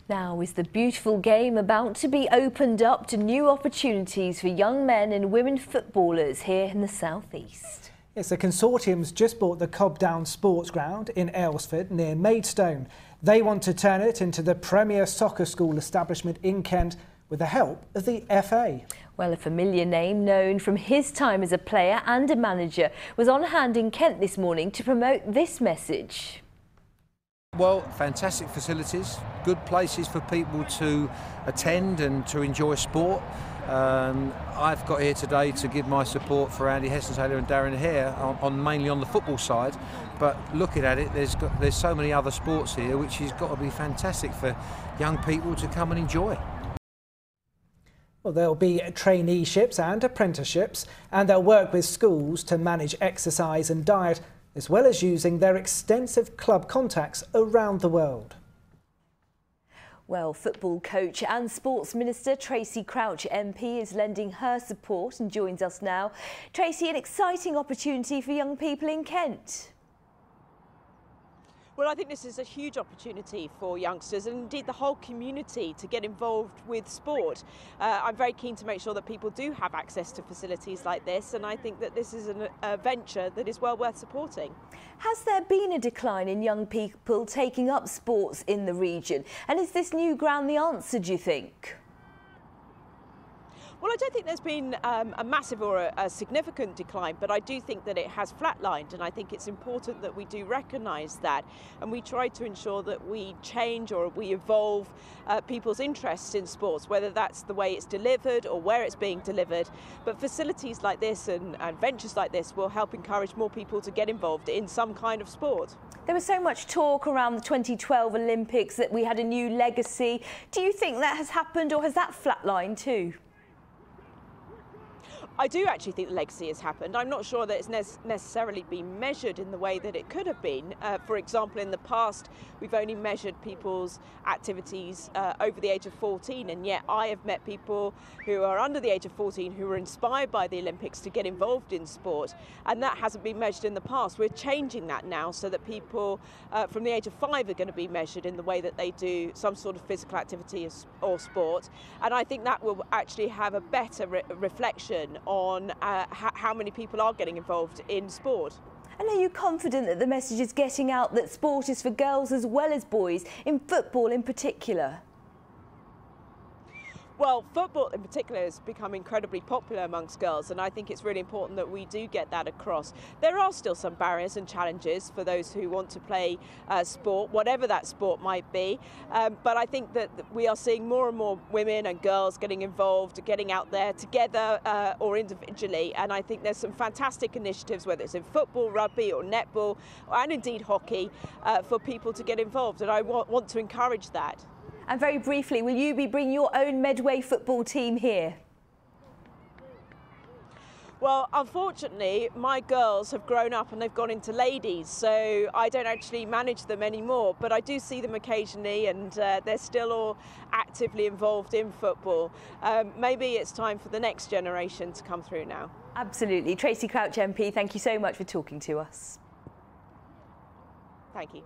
Now, is the beautiful game about to be opened up to new opportunities for young men and women footballers here in the South East? Yes, the consortium's just bought the Cobdown Sports Ground in Aylesford near Maidstone. They want to turn it into the premier soccer school establishment in Kent with the help of the FA. Well, a familiar name known from his time as a player and a manager was on hand in Kent this morning to promote this message. Well, fantastic facilities, good places for people to attend and to enjoy sport. I've got here today to give my support for Andy Heston-Taylor and Darren Hare mainly on the football side, but looking at it, there's so many other sports here which has got to be fantastic for young people to come and enjoy. Well, there'll be traineeships and apprenticeships, and they'll work with schools to manage exercise and diet, as well as using their extensive club contacts around the world. Well, football coach and sports minister Tracey Crouch MP is lending her support and joins us now. Tracey, an exciting opportunity for young people in Kent. Well, I think this is a huge opportunity for youngsters and indeed the whole community to get involved with sport. I'm very keen to make sure that people do have access to facilities like this, and I think that this is a venture that is well worth supporting. Has there been a decline in young people taking up sports in the region? And is this new ground the answer, do you think? Well, I don't think there's been a massive or a significant decline, but I do think that it has flatlined, and I think it's important that we do recognise that, and we try to ensure that we change or we evolve people's interests in sports, whether that's the way it's delivered or where it's being delivered. But facilities like this and ventures like this will help encourage more people to get involved in some kind of sport. There was so much talk around the 2012 Olympics that we had a new legacy. Do you think that has happened, or has that flatlined too? I do actually think the legacy has happened. I'm not sure that it's necessarily been measured in the way that it could have been. For example, in the past, we've only measured people's activities over the age of 14, and yet I have met people who are under the age of 14 who were inspired by the Olympics to get involved in sport, and that hasn't been measured in the past. We're changing that now so that people from the age of 5 are going to be measured in the way that they do some sort of physical activity or sport, and I think that will actually have a better reflection on how many people are getting involved in sport. And are you confident that the message is getting out that sport is for girls as well as boys, in football in particular? Well, football in particular has become incredibly popular amongst girls, and I think it's really important that we do get that across. There are still some barriers and challenges for those who want to play sport, whatever that sport might be, but I think that we are seeing more and more women and girls getting involved, getting out there together or individually, and I think there's some fantastic initiatives, whether it's in football, rugby or netball, and indeed hockey, for people to get involved, and I want to encourage that. And very briefly, will you be bringing your own Medway football team here? Well, unfortunately, my girls have grown up and they've gone into ladies, so I don't actually manage them anymore, but I do see them occasionally, and they're still all actively involved in football. Maybe it's time for the next generation to come through now. Absolutely. Tracey Crouch MP, thank you so much for talking to us. Thank you.